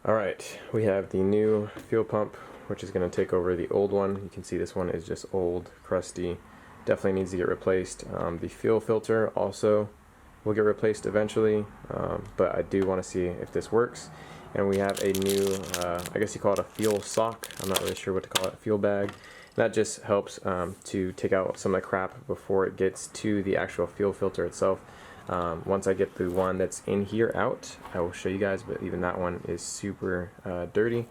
Alright, we have the new fuel pump, which is going to take over the old one. You can see this one is just old, crusty, definitely needs to get replaced. The fuel filter also will get replaced eventually, but I do want to see if this works. And we have a new, I guess you call it a fuel sock, I'm not really sure what to call it, fuel bag. That just helps to take out some of the crap before it gets to the actual fuel filter itself. Once I get the one that's in here out, I will show you guys, but even that one is super dirty.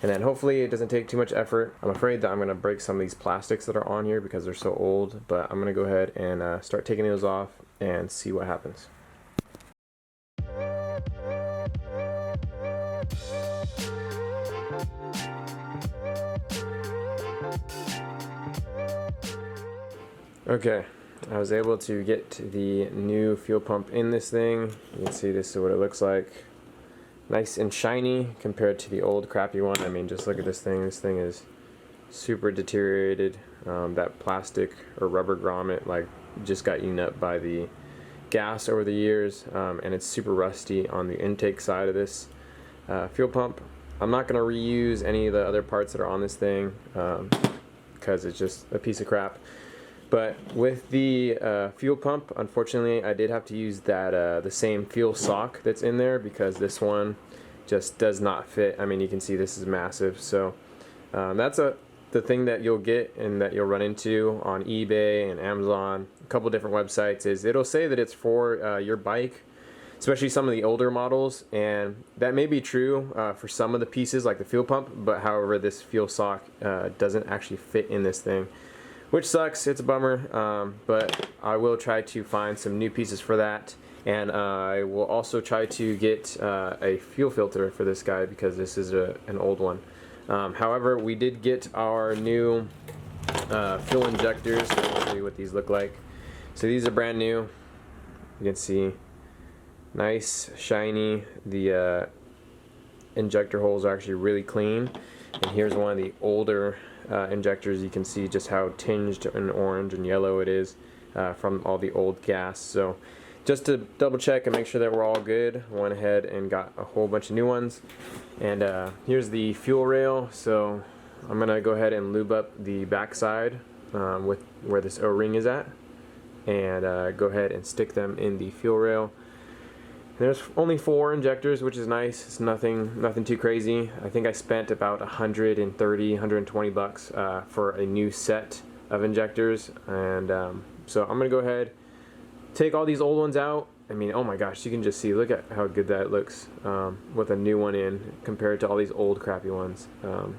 And then hopefully it doesn't take too much effort. I'm afraid that I'm going to break some of these plastics that are on here because they're so old, but I'm going to go ahead and start taking those off and see what happens. Okay, I was able to get the new fuel pump in this thing. You can see this is what it looks like. Nice and shiny compared to the old crappy one. I mean, just look at this thing. This thing is super deteriorated. That plastic or rubber grommet like just got eaten up by the gas over the years, and it's super rusty on the intake side of this fuel pump. I'm not going to reuse any of the other parts that are on this thing because it's just a piece of crap. But with the fuel pump, unfortunately, I did have to use that the same fuel sock that's in there because this one just does not fit. I mean, you can see this is massive. So that's the thing that you'll get and that you'll run into on eBay and Amazon, a couple different websites, is it'll say that it's for your bike, especially some of the older models, and that may be true for some of the pieces like the fuel pump, but however, this fuel sock doesn't actually fit in this thing, which sucks. It's a bummer, but I will try to find some new pieces for that, and I will also try to get a fuel filter for this guy because this is an old one. However, we did get our new fuel injectors. So I'll show you what these look like. So these are brand new. You can see nice, shiny. The injector holes are actually really clean. And here's one of the older injectors. You can see just how tinged in orange and yellow it is from all the old gas. So just to double check and make sure that we're all good, I went ahead and got a whole bunch of new ones. And here's the fuel rail. So I'm gonna go ahead and lube up the backside with where this O-ring is at, and go ahead and stick them in the fuel rail. There's only 4 injectors, which is nice. It's nothing too crazy. I think I spent about 130, 120 bucks for a new set of injectors, and so I'm gonna go ahead, take all these old ones out. I mean, oh my gosh, you can just see, look at how good that looks with a new one in compared to all these old crappy ones. A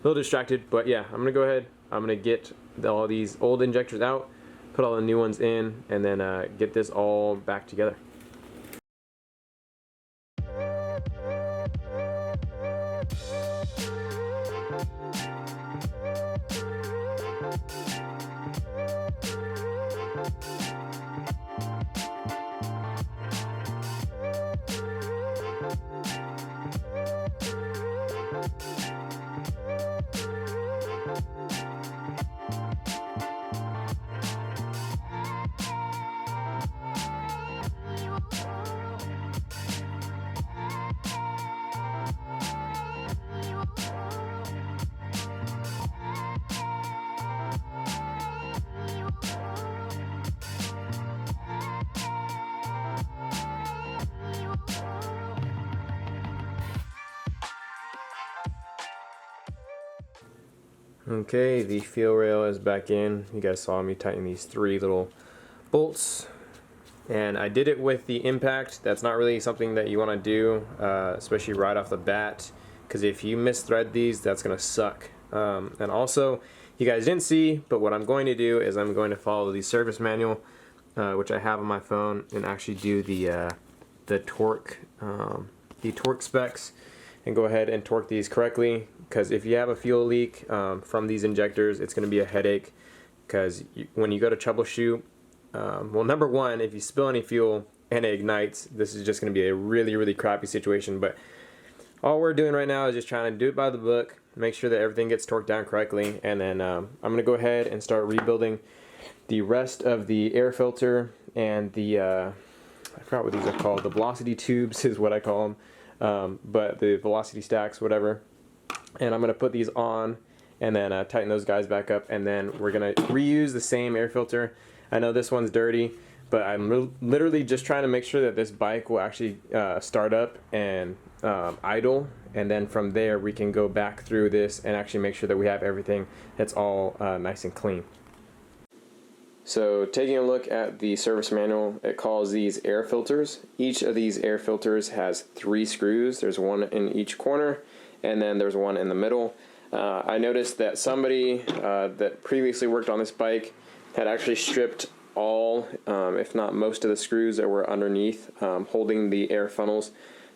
little distracted, but yeah, I'm gonna go ahead. I'm gonna get all these old injectors out, put all the new ones in, and then get this all back together. Okay, the fuel rail is back in. You guys saw me tighten these 3 little bolts, and I did it with the impact. That's not really something that you want to do, especially right off the bat, because if you misthread these, that's going to suck. And also, you guys didn't see, but what I'm going to do is I'm going to follow the service manual, which I have on my phone, and actually do the torque specs, and go ahead and torque these correctly. Because if you have a fuel leak from these injectors, it's going to be a headache. Because when you go to troubleshoot, well, number one, if you spill any fuel and it ignites, this is just going to be a really crappy situation. But all we're doing right now is just trying to do it by the book, make sure that everything gets torqued down correctly, and then I'm going to go ahead and start rebuilding the rest of the air filter and the I forgot what these are called. The velocity tubes is what I call them. but the velocity stacks, whatever. And I'm going to put these on and then tighten those guys back up, and then we're going to reuse the same air filter. I know this one's dirty, but I'm literally just trying to make sure that this bike will actually start up and idle, and then from there we can go back through this and actually make sure that we have everything that's all nice and clean. So taking a look at the service manual, it calls these air filters. Each of these air filters has 3 screws. There's one in each corner, and then there's one in the middle. I noticed that somebody that previously worked on this bike had actually stripped all, if not most of the screws that were underneath, holding the air funnels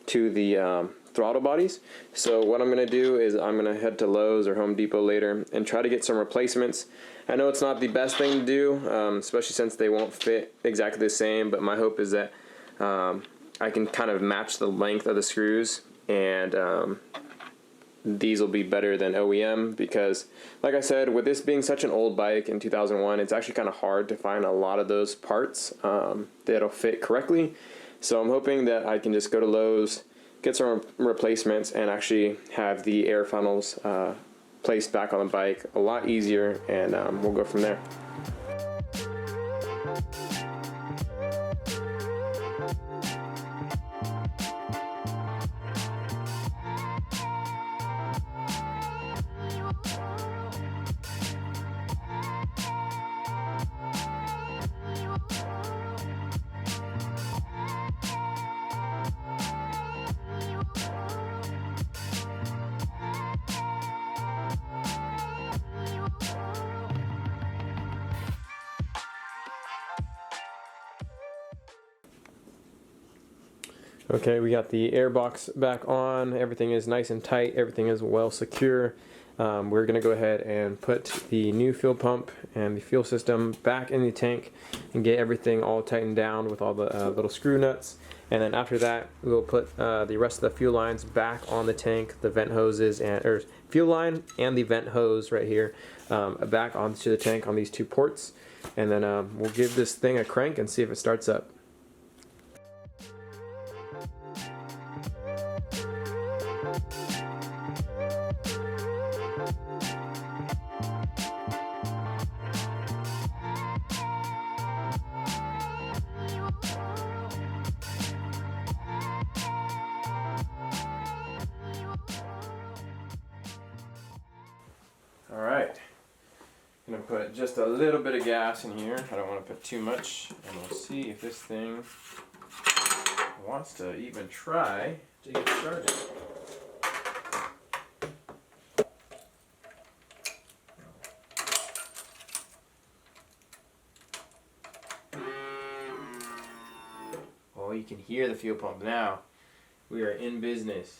to the throttle bodies. So what I'm going to do is I'm going to head to Lowe's or Home Depot later and try to get some replacements. I know it's not the best thing to do, especially since they won't fit exactly the same, but my hope is that I can kind of match the length of the screws, and these will be better than OEM, because like I said, with this being such an old bike in 2001, it's actually kind of hard to find a lot of those parts that'll fit correctly. So I'm hoping that I can just go to Lowe's, get some replacements, and actually have the air funnels placed back on the bike a lot easier, and we'll go from there. Okay, we got the air box back on. Everything is nice and tight. Everything is well secure. We're going to go ahead and put the new fuel pump and the fuel system back in the tank and get everything all tightened down with all the little screw nuts. And then after that, we'll put the rest of the fuel lines back on the tank, the vent hoses, or fuel line and the vent hose right here, back onto the tank on these 2 ports. And then we'll give this thing a crank and see if it starts up. Alright, I'm going to put just a little bit of gas in here. I don't want to put too much, and we'll see if this thing wants to even try to get started. Oh, you can hear the fuel pump now. We are in business.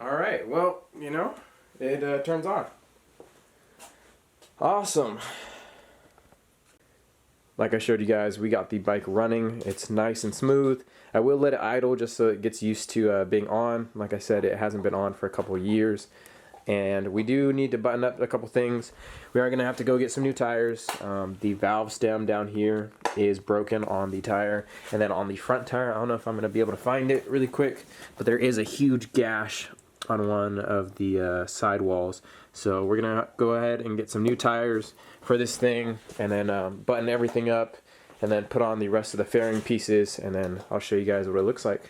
Alright, well, you know, it turns on. Awesome. Like I showed you guys, we got the bike running. It's nice and smooth. I will let it idle just so it gets used to being on. Like I said, it hasn't been on for a couple of years. And we do need to button up a couple things. We are going to have to go get some new tires. The valve stem down here is broken on the tire. And then on the front tire, I don't know if I'm going to be able to find it really quick, but there is a huge gash on one of the side walls. So we're going to go ahead and get some new tires for this thing, and then button everything up, and then put on the rest of the fairing pieces, and then I'll show you guys what it looks like.